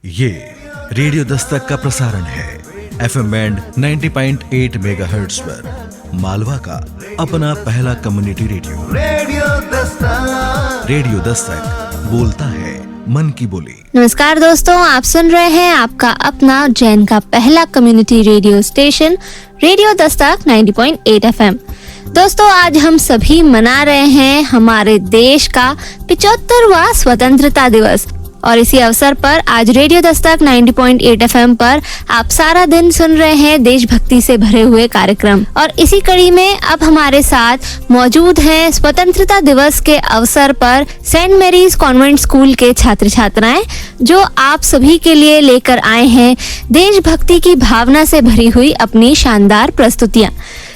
ये रेडियो दस्तक का प्रसारण है FM बैंड 90.8 मेगाहर्ट्ज पर मालवा का अपना पहला कम्युनिटी रेडियो रेडियो दस्तक बोलता है मन की बोली। नमस्कार दोस्तों, आप सुन रहे हैं आपका अपना जैन का पहला community radio station radio Dastak 90.8 FM। दोस्तों, आज हम सभी मना रहे हैं हमारे देश का 75वां स्वतंत्रता दिवस और इसी अवसर पर आज रेडियो दस्तक 90.8 FM पर आप सारा दिन सुन रहे हैं देशभक्ति से भरे हुए कार्यक्रम। और इसी कड़ी में अब हमारे साथ मौजूद हैं स्वतंत्रता दिवस के अवसर पर सेंट मैरीज कॉन्वेंट स्कूल के छात्र छात्राएं, जो आप सभी के लिए लेकर आए हैं देशभक्ति की भावना से भरी हुई अपनी शानदार प्रस्तुतियां।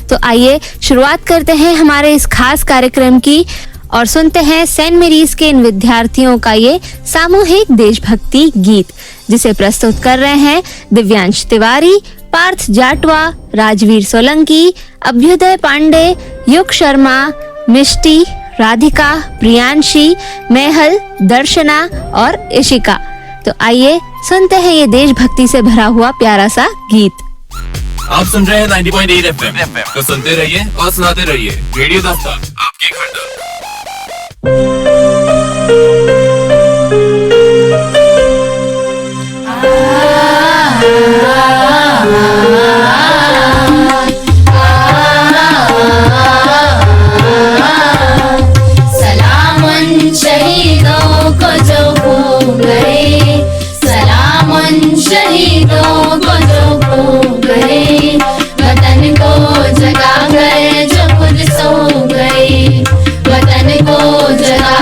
तो आइए शुरुआत करते हैं हमारे इस खास कार्यक्रम की और सुनते हैं सेंट मैरीज के इन विद्यार्थियों का ये सामूहिक देशभक्ति गीत, जिसे प्रस्तुत कर रहे हैं दिव्यांश तिवारी, पार्थ जाटवा, राजवीर सोलंकी, अभ्युदय पांडे, युग शर्मा, मिष्टी, राधिका, प्रियांशी, मेहल, दर्शना और इशिका। तो आइए सुनते हैं ये देशभक्ति से भरा हुआ प्यारा सा गीत। आप सुन रहे हैं 90.8 FM, तो सुनते रहिए और सुनाते रहिए रेडियो दस्तक आपके घर तक। सलाम उन शहीदों को जो खो गए, सलाम उन शहीदों को जो खो गए, वतन को जगा कर जो खुद सो गए, वतन को जगा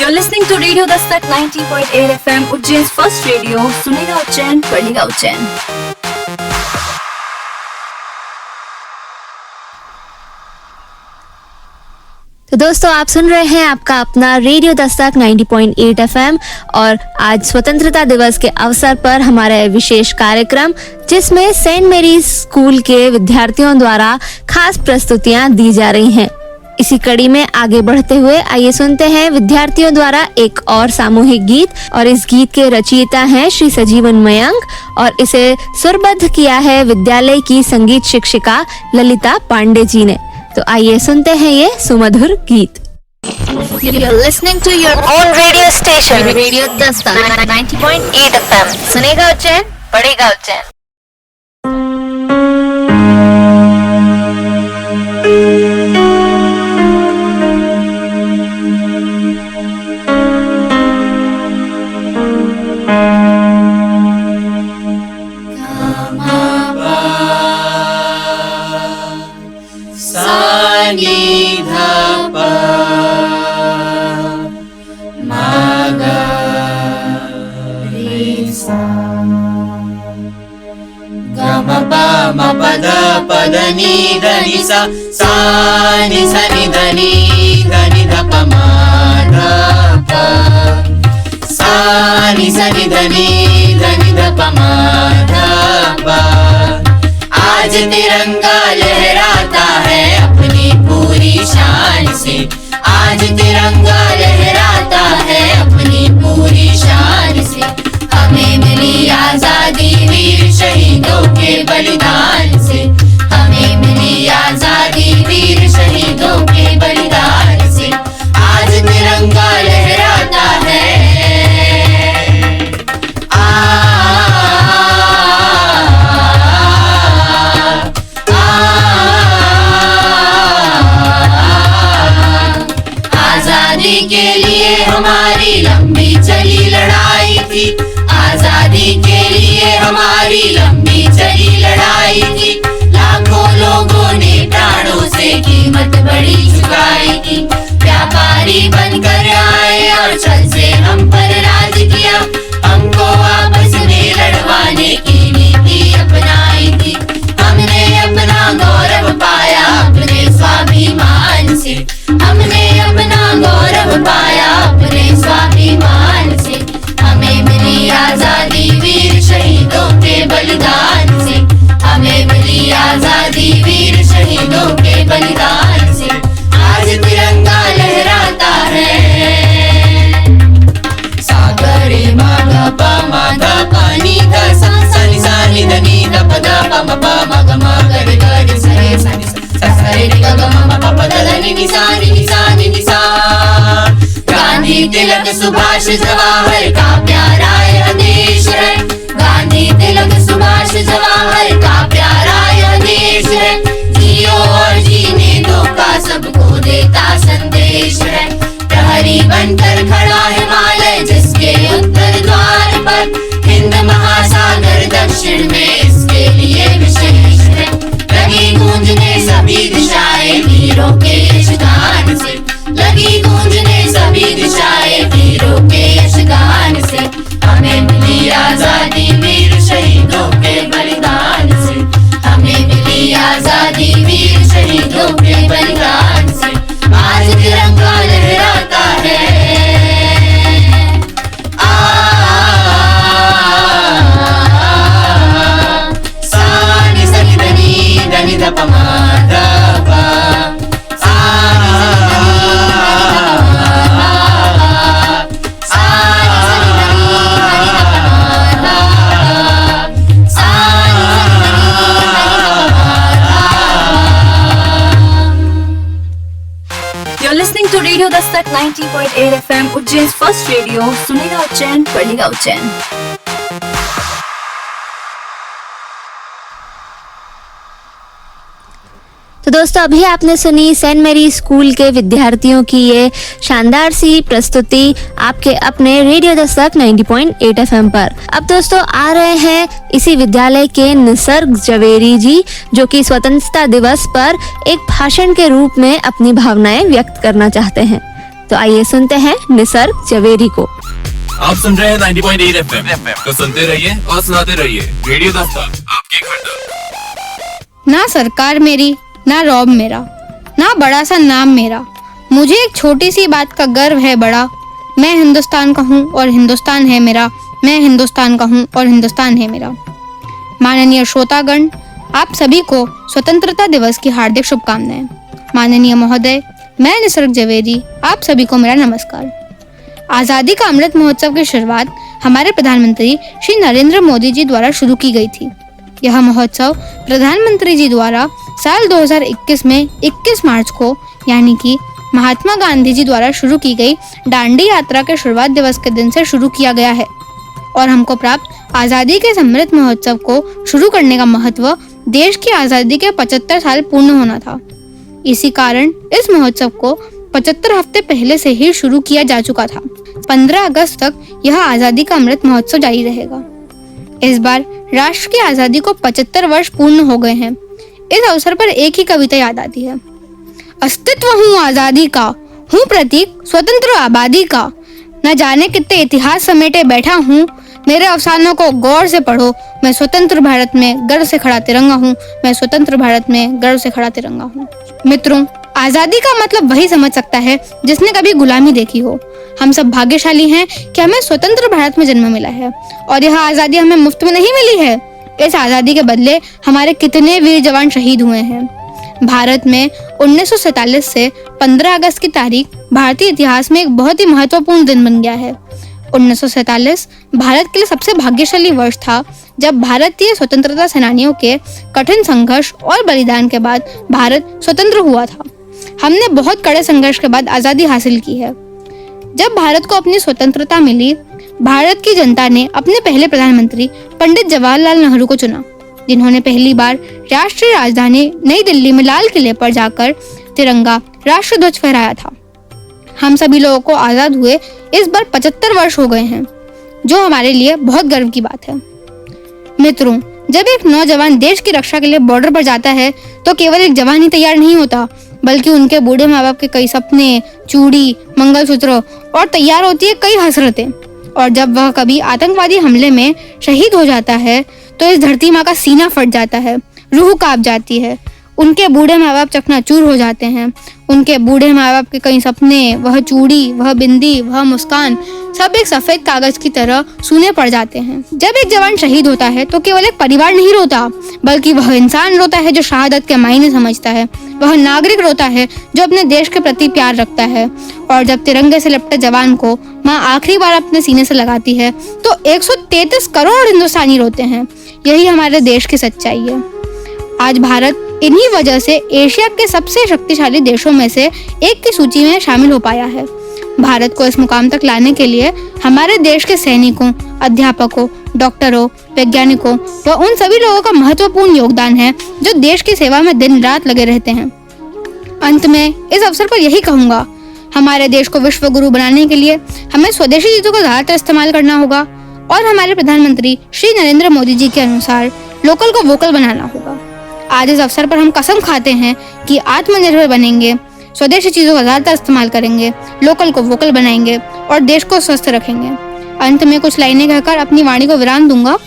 You're listening to Radio Dastak 90.8 FM, Ujjain's first radio. सुनेगा उज्जैन, पढ़ेगा उज्जैन। तो दोस्तों आप सुन रहे हैं आपका अपना रेडियो दस्तक 90.8 FM और आज स्वतंत्रता दिवस के अवसर पर हमारा विशेष कार्यक्रम जिसमें सेंट मैरीज स्कूल के विद्यार्थियों द्वारा खास प्रस्तुतियां दी जा रही हैं। इसी कड़ी में आगे बढ़ते हुए आइए सुनते हैं विद्यार्थियों द्वारा एक और सामूहिक गीत और इस गीत के रचयिता हैं श्री सजीवन मयंक और इसे सुरबद्ध किया है विद्यालय की संगीत शिक्षिका ललिता पांडे जी ने। तो आइए सुनते हैं ये सुमधुर गीत। You're listening to your own radio station, Radio Dastak 90.8 FM. सुनेगा उज्जैन, पढ़ेगा उज्जैन। पदनी धनी सा नि सनि धनी धनि ध प म ध प सा नि सनि धनी धनि ध प म ध प। आज तिरंगा लहराता है अपनी पूरी शान से, आज तिरंगा लहराता है अपनी पूरी शान से। हमें मिली आजादी वीर शहीदों के बलिदान से, हमें मिली आजादी वीर शहीदों के बलिदान से। आज तिरंगा लहराता है आजादी के लिए हमारी लंबी चली लड़ाई थी, आजादी के लिए हमारी लंबी चली लड़ाई थी। लाखों लोगों ने प्राणों से कीमत बड़ी चुकाई थी। व्यापारी बनकर आए और छल से हम पर राज किया, हमको आपस में लड़वाने की नीति अपनाई थी। हमने अपना गौरव पाया अपने स्वाभिमान से, हमने अपना गौरव पाया अपने स्वाभिमान से। हमें मिली आजादी वीर शहीदों के बलिदान से, हमें मिली आजादी वीर शहीदों के बलिदान से। आज तिरंगा लहराता है सागरे मागा पा मागा पानी का सा सनि सनि धनी ध प ध प म प म ग म ग रे ग रे सरे सनि सा सरे रे ग ग म म प प ध ध नि नि सा नि नि सा नि नि सा। गांधी तिलक सुभाष जवाहर का प्यारा यह देश है, गांधी तिलक सुभाष जवाहर का प्यारा यह देश है। जियो और जीने दो का सबको देता संदेश है। प्रहरी बनकर खड़ा हिमालय जिसके उत्तर द्वार पर, हिंद महासागर दक्षिण में इसके लिए विशेष है। लगी गूंजने सभी दिशाएं वीरों के यशगान से, लगी गूंजने सभी दिशाएं वीरों के यशगान से। हमें मिली आजादी वीर शहीदों के बलिदान से, हमें मिली आजादी वीर शहीदों के बलिदान से। आज तिरंगा लहराता है सा नि सनि धनी धनि ध प म ध प To Radio Dastak 90.8 FM, Ujjain's first radio. सुनेगा उज्जैन, पढ़ेगा उज्जैन। तो दोस्तों अभी आपने सुनी सेंट मैरी स्कूल के विद्यार्थियों की ये शानदार सी प्रस्तुति आपके अपने रेडियो दस्तक 90.8 FM पर। अब दोस्तों आ रहे हैं इसी विद्यालय के निसर्ग जवेरी जी जो कि स्वतंत्रता दिवस पर एक भाषण के रूप में अपनी भावनाएं व्यक्त करना चाहते हैं। तो आइए सुनते हैं निसर्ग जवेरी को। आप सुन रहे हैं 90.8 एफएम, तो सुनते रहिए और सुनाते रहिए रेडियो दस्तक आपके घर तक। ना सरकार मेरी, ना रौब मेरा, ना बड़ा सा नाम मेरा, मुझे एक छोटी सी बात का गर्व है बड़ा। मैं हिंदुस्तान का हूँ और हिंदुस्तान है मेरा, मैं हिंदुस्तान का हूँ और हिंदुस्तान है मेरा। माननीय श्रोतागण, आप सभी को स्वतंत्रता दिवस की हार्दिक शुभकामनाएं। माननीय महोदय, मैं निसर्ग जवेरी, आप सभी को मेरा नमस्कार। आज़ादी का अमृत महोत्सव की शुरुआत हमारे प्रधानमंत्री श्री नरेंद्र मोदी जी द्वारा शुरू की गई थी। यह महोत्सव प्रधानमंत्री जी द्वारा साल 2021 में 21 मार्च को यानी कि महात्मा गांधी जी द्वारा शुरू की गई दांडी यात्रा के शुरुआत दिवस के दिन से शुरू किया गया है और हमको प्राप्त आज़ादी के अमृत महोत्सव को शुरू करने का महत्व देश की आज़ादी के 75 साल पूर्ण होना था। इसी कारण इस महोत्सव को 75 हफ्ते पहले से ही शुरू किया जा चुका था। 15 अगस्त तक यह आज़ादी का अमृत महोत्सव जारी रहेगा। इस बार राष्ट्र की आज़ादी को 75 वर्ष पूर्ण हो गए हैं। इस अवसर पर एक ही कविता याद आती है। अस्तित्व हूँ आज़ादी का, हूँ प्रतीक स्वतंत्र आबादी का, न जाने कितने इतिहास समेटे बैठा हूँ, मेरे अफसानों को गौर से पढ़ो, मैं स्वतंत्र भारत में गर्व से खड़ा तिरंगा हूँ, मैं स्वतंत्र भारत में गर्व से खड़ा तिरंगा हूँ। मित्रों, आज़ादी का मतलब वही समझ सकता है जिसने कभी गुलामी देखी हो। हम सब भाग्यशाली हैं कि हमें स्वतंत्र भारत में जन्म मिला है और यह आज़ादी हमें मुफ्त में नहीं मिली है। इस आज़ादी के बदले हमारे कितने वीर जवान शहीद हुए हैं। भारत में 1947 से 15 अगस्त की तारीख भारतीय इतिहास में एक बहुत ही महत्वपूर्ण दिन बन गया है। 1947 भारत के लिए सबसे भाग्यशाली वर्ष था जब भारतीय स्वतंत्रता सेनानियों के कठिन संघर्ष और बलिदान के बाद भारत स्वतंत्र हुआ था। हमने बहुत कड़े संघर्ष के बाद आज़ादी हासिल की है। जब भारत को अपनी स्वतंत्रता मिली, भारत की जनता ने अपने पहले प्रधानमंत्री पंडित जवाहरलाल नेहरू को चुना, जिन्होंने पहली बार राष्ट्रीय राजधानी नई दिल्ली में लाल किले पर जाकर तिरंगा राष्ट्र ध्वज फहराया था। हम सभी लोगों को आज़ाद हुए इस बार 75 वर्ष हो गए हैं, जो हमारे लिए बहुत गर्व की बात है। मित्रों, जब एक नौजवान देश की रक्षा के लिए बॉर्डर पर जाता है तो केवल एक जवान ही तैयार नहीं होता, बल्कि उनके बूढ़े माँ बाप के कई सपने, चूड़ी, मंगलसूत्र और तैयार होती है कई हसरतें। और जब वह कभी आतंकवादी हमले में शहीद हो जाता है तो इस धरती माँ का सीना फट जाता है, रूह कांप जाती है। उनके बूढ़े माँ बाप चकनाचूर हो जाते हैं। उनके बूढ़े माँ बाप के कई सपने, वह चूड़ी, वह बिंदी, वह मुस्कान, सब एक सफेद कागज की तरह सूने पड़ जाते हैं। जब एक जवान शहीद होता है तो केवल एक परिवार नहीं रोता, बल्कि वह इंसान रोता है जो शहादत के मायने समझता है। वह नागरिक रोता है जो अपने देश के प्रति प्यार रखता है। और जब तिरंगे से लिपटे जवान को माँ आखिरी बार अपने सीने से लगाती है तो 133 करोड़ हिंदुस्तानी रोते हैं। यही हमारे देश की सच्चाई है। आज भारत इन्हीं वजह से एशिया के सबसे शक्तिशाली देशों में से एक की सूची में शामिल हो पाया है। भारत को इस मुकाम तक लाने के लिए हमारे देश के सैनिकों, अध्यापकों, डॉक्टरों, वैज्ञानिकों व उन सभी लोगों का महत्वपूर्ण योगदान है जो देश की सेवा में दिन रात लगे रहते हैं। अंत में इस अवसर पर यही कहूँगा, हमारे देश को विश्व गुरु बनाने के लिए हमें स्वदेशी चीजों का ज्यादातर इस्तेमाल करना होगा और हमारे प्रधानमंत्री श्री नरेंद्र मोदी जी के अनुसार लोकल को वोकल बनाना होगा। आज इस अवसर पर हम कसम खाते हैं कि आत्मनिर्भर बनेंगे, स्वदेशी चीजों का ज्यादातर इस्तेमाल करेंगे, लोकल को वोकल बनाएंगे और देश को स्वस्थ रखेंगे। अंत में कुछ लाइनें कहकर अपनी वाणी को विराम दूंगा।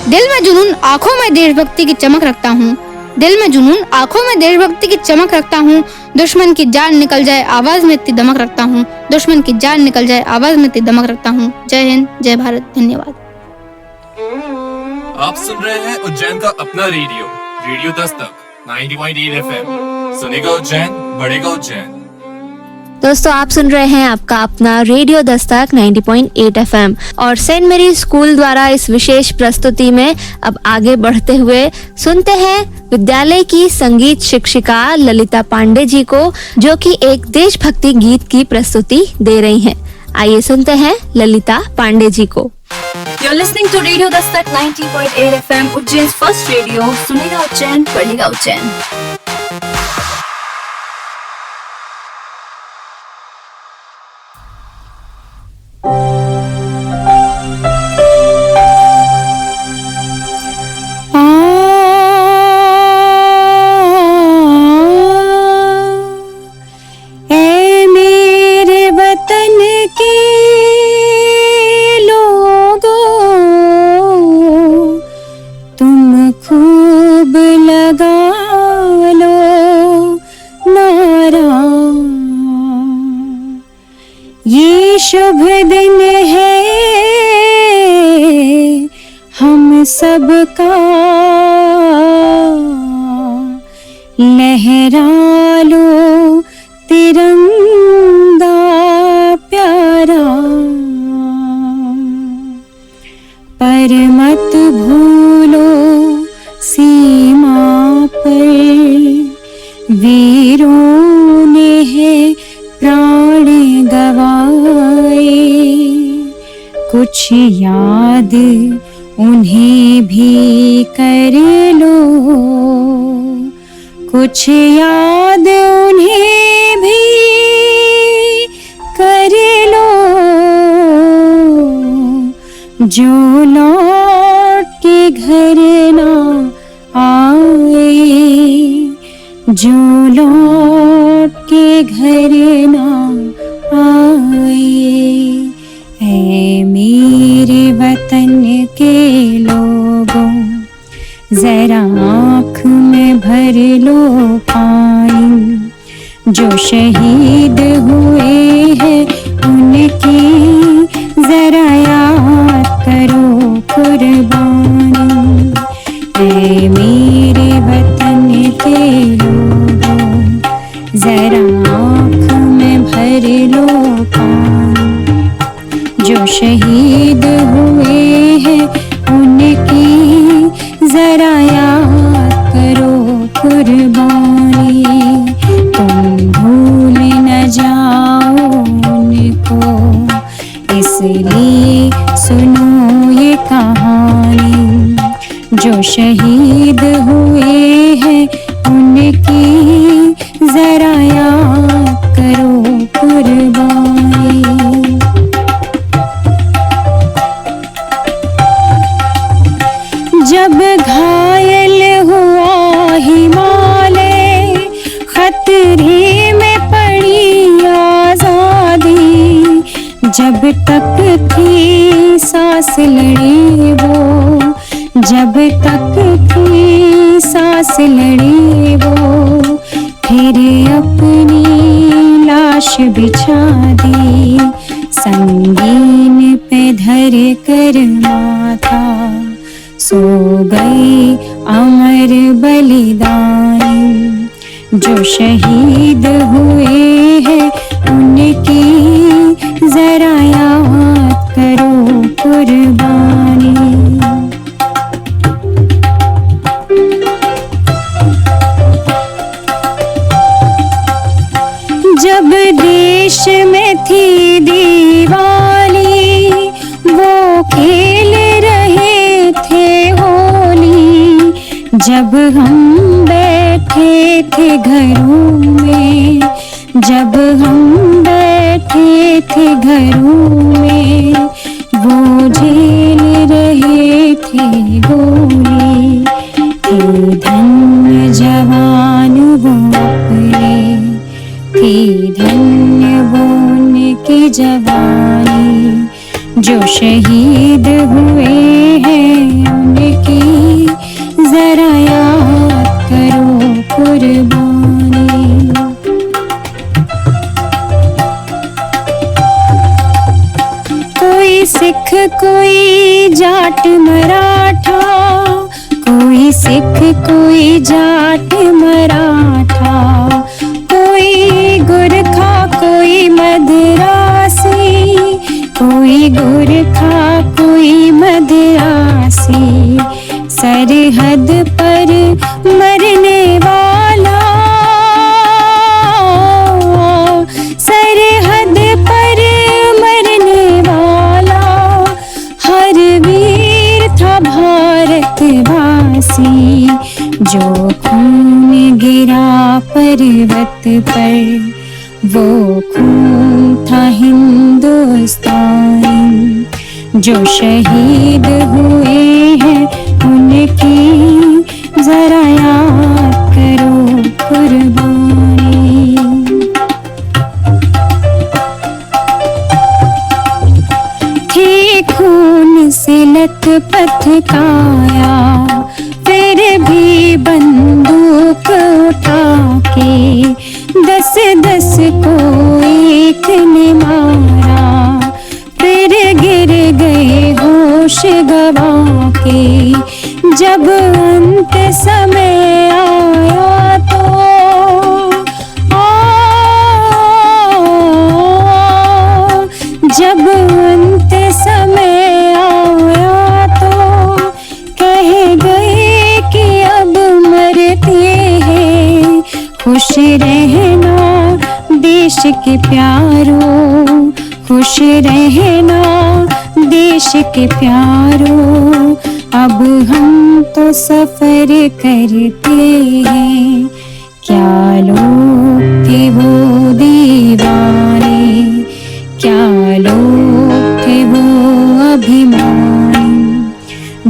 दिल में जुनून, आंखों में देशभक्ति की चमक रखता हूँ। दिल में जुनून, आंखों में देशभक्ति की चमक रखता हूँ। दुश्मन की जान निकल जाए, आवाज में इतनी दमक रखता हूँ। दुश्मन की जान निकल जाए, आवाज में इतनी दमक रखता हूँ। जय हिंद, जय भारत, धन्यवाद। आप सुन रहे हैं उज्जैन का अपना रेडियो, रेडियो दस्तक 90.8 एफएम। सुनेगा उज्जैन, बढ़ेगा उज्जैन। दोस्तों, आप सुन रहे हैं आपका अपना रेडियो दस्तक 90.8 एफएम और सेंट मेरी स्कूल द्वारा इस विशेष प्रस्तुति में अब आगे बढ़ते हुए सुनते हैं विद्यालय की संगीत शिक्षिका ललिता पांडे जी को, जो कि एक देशभक्ति गीत की प्रस्तुति दे रही हैं। आइए सुनते हैं ललिता पांडे जी को। You're listening to Radio Dastak 90.8 FM, Ujjain's first radio. सुनेगा उज्जैन, पढ़ेगा उज्जैन। ए मेरे शुभ दिन है हम सबका, लहरा लो तिरंगा प्यारा, पर मत भूलो सीमा पर वीरों ने है प्राण गवाए, कुछ याद उन्हें भी कर लो, कुछ याद उन्हें भी कर लो, जो लौट के घर ना आए, जो लौट के घर ना आए। ऐ मेरे वतन के लोगों, जरा आँख में भर लो पानी, जो शहीद हुए हैं उनकी जरा याद करो कुर्बानी। ऐ मेरे वतन के लोगों, जरा आँख में भर लो पानी, जो शहीद हुए हैं उनकी जरा याद करो कुर्बानी। तुम भूल न जाओ उनको, इसलिए सुनो ये कहानी, जो शहीद हुए हैं उनकी जरा याद करो कुर्बानी। जब घायल हुआ हिमालय, खतरे में पड़ी आजादी, जब तक थी सांस लड़ी वो, जब तक थी सांस लड़ी वो, फिर अपनी लाश बिछा दी, संगीन पे धर कर माथा, सो गई अमर बलिदानी, जो शहीद हुए हैं उनकी जरा याद करो कुर्बानी। जब देश में थी दिवाली, वो खेल रहे थे होली, जब हम बैठे थे घरों में, जब हम बैठे थे घरों में, वो झेल रहे थे गोली, थे धन्य जवान वो अपने, थी धन्य वो उनकी जवानी, जो शहीद हुए हैं उनकी जरा याद करो कुर्बानी। कोई सिख कोई जाट मराठा, कोई सिख कोई जाट मराठा, कोई गुरखा कोई मद्रासी, कोई गुरखा कोई मद्रासी, सरहद पर मरने वाला, सरहद पर मरने वाला, हर वीर था भारतवासी, जो खून गिरा पर्वत पर, वो खून था हिंदुस्तानी, जो शहीद हुए हैं उनकी जरा याद करो कुर्बानी। थी खून से लथपथ काया, फिर भी बंदूक उठा के 10-10 को एक ने मारा, होश गवा के जब अंत समय आया तो जब अंत समय आया तो कह गए कि अब मरते हैं। खुश रहना देश के प्यारों, खुश रहना देश के प्यारों, अब हम तो सफर करते हैं। क्या लोग थे वो दीवाने, क्या लोग थे वो अभिमानी,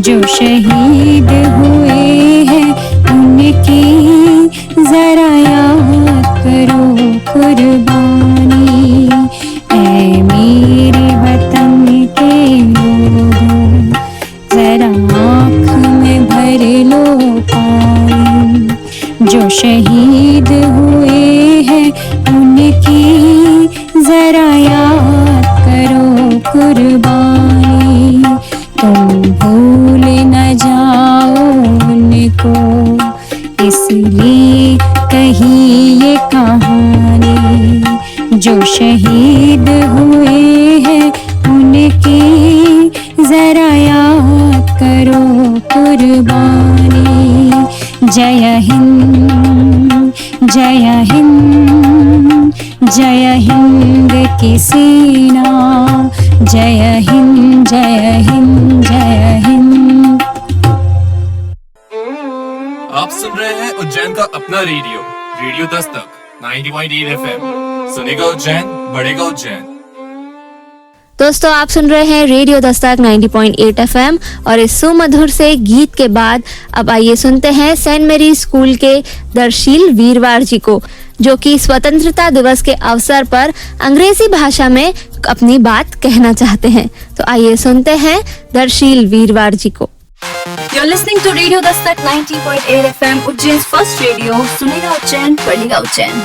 जो शहीद हुए हैं उनकी जरा याद करो कुर्बानी। ऐ मेरे वतन के लोगों, जरा आँख में भर लो पानी, जो शहीद हुए हैं उनकी जरा याद करो कुर्बानी। तुम भूल न जाओ उनको, इसलिए कही ये कहानी, जो शहीद हुए हैं उनकी जरा याद करो कुर्बानी। जय हिंद, जय हिंद, जय हिंद की सेना, जय हिंद, जय हिंद, जय हिंद। आप सुन रहे हैं उज्जैन का अपना रेडियो, रेडियो दस्तक 90.8 FM। सुनेगा उज्जैन, बढ़ेगा उज्जैन। दोस्तों आप सुन रहे हैं रेडियो दस्तक 90.8 FM और इस सुमधुर से गीत के बाद अब आइए सुनते हैं सेंट मेरी स्कूल के दर्शील वीरवार जी को, जो कि स्वतंत्रता दिवस के अवसर पर अंग्रेजी भाषा में अपनी बात कहना चाहते हैं। तो आइए सुनते हैं दर्शील वीरवार जी को। You're listening to Radio Dastak 90.8 FM, Ujjain's first radio. सुनेगा उज्जैन, पढ़ेगा Ujjain.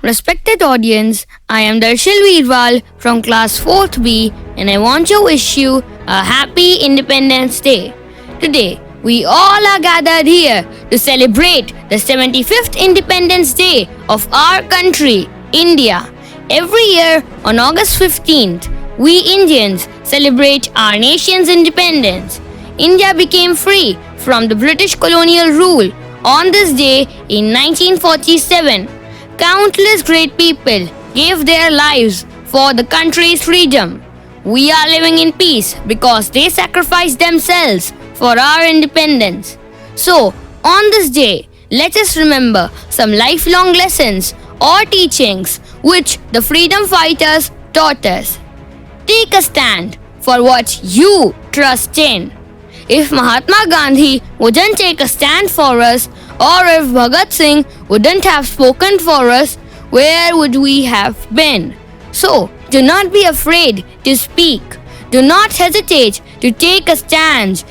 Respected audience, I am Darshil Veerwal from class 4th B and I want to wish you a happy Independence Day. Today, we all are gathered here to celebrate the 75th Independence Day of our country, India. Every year on August 15th, we Indians celebrate our nation's independence. India became free from the British colonial rule on this day in 1947. Countless great people gave their lives for the country's freedom. We are living in peace because they sacrificed themselves for our independence. So, on this day, let us remember some lifelong lessons or teachings which the freedom fighters taught us. Take a stand for what you trust in. If Mahatma Gandhi wouldn't take a stand for us, or if Bhagat Singh wouldn't have spoken for us, where would we have been? So, do not be afraid to speak. Do not hesitate to take a stand.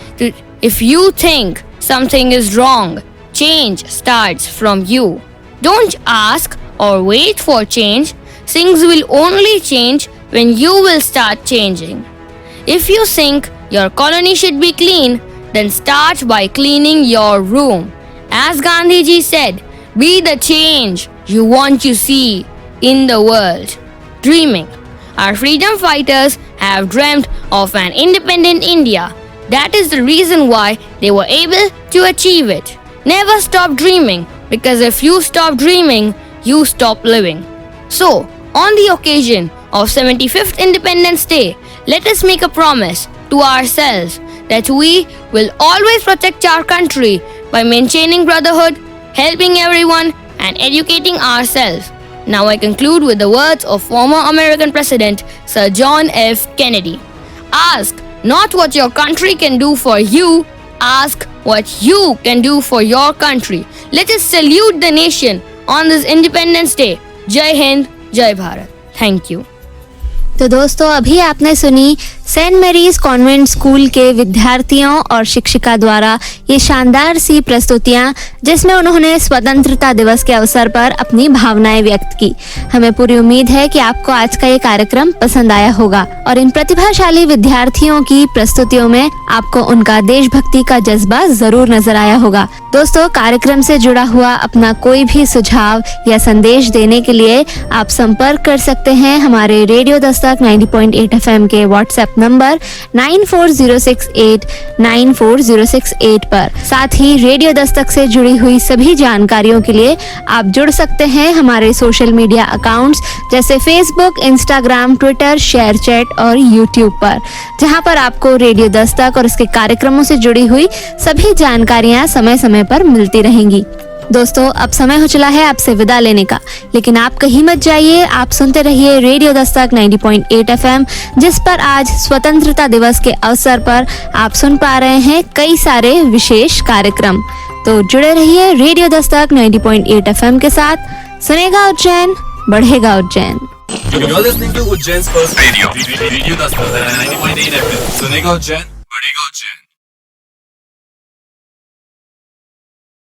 If you think something is wrong, change starts from you. Don't ask or wait for change. Things will only change when you will start changing. If you think your colony should be clean, then start by cleaning your room. As Gandhiji said, be the change you want to see in the world. Dreaming. Our freedom fighters have dreamt of an independent India. That is the reason why they were able to achieve it. Never stop dreaming, because if you stop dreaming, you stop living. So, on the occasion of 75th Independence Day, let us make a promise to ourselves that we will always protect our country by maintaining brotherhood, helping everyone, and educating ourselves. Now I conclude with the words of former American President Sir John F. Kennedy. Ask not what your country can do for you, ask what you can do for your country. Let us salute the nation on this Independence Day. Jai Hind, Jai Bharat. Thank you. तो दोस्तों अभी आपने सुनी Saint Mary's convent school के विद्यार्थियों और शिक्षिका द्वारा ये शानदार सी प्रस्तुतियां, जिसमें उन्होंने स्वतंत्रता दिवस के अवसर पर अपनी भावनाएं व्यक्त की। हमें पूरी उम्मीद है कि आपको आज का ये कार्यक्रम पसंद आया होगा और इन प्रतिभाशाली विद्यार्थियों की प्रस्तुतियों में आपको उनका देशभक्ति का जज्बा जरूर नजर आया होगा। दोस्तों, कार्यक्रम से जुड़ा हुआ अपना कोई भी सुझाव या संदेश देने के लिए आप संपर्क कर सकते हैं हमारे रेडियो दस्तक 90.8 FM के व्हाट्सएप नंबर 9406894068 पर। साथ ही रेडियो दस्तक से जुड़ी हुई सभी जानकारियों के लिए आप जुड़ सकते हैं हमारे सोशल मीडिया अकाउंट्स जैसे Facebook, Instagram, Twitter, share chat और यूट्यूब पर, जहां पर आपको रेडियो दस्तक और इसके कार्यक्रमों से जुड़ी हुई सभी जानकारियां समय समय पर मिलती रहेंगी। दोस्तों, अब समय हो चला है आपसे विदा लेने का, लेकिन आप कहीं मत जाइए। आप सुनते रहिए रेडियो दस्तक 90.8 FM, जिस पर आज स्वतंत्रता दिवस के अवसर पर आप सुन पा रहे हैं कई सारे विशेष कार्यक्रम। तो जुड़े रहिए रेडियो दस्तक 90.8 FM के साथ। सुनेगा उज्जैन, बढ़ेगा Ujjain. You're listening to Ujjain's first radio. Radio Dastak 90.8 FM. सुनेगा उज्जैन, बढ़ेगा उज्जैन।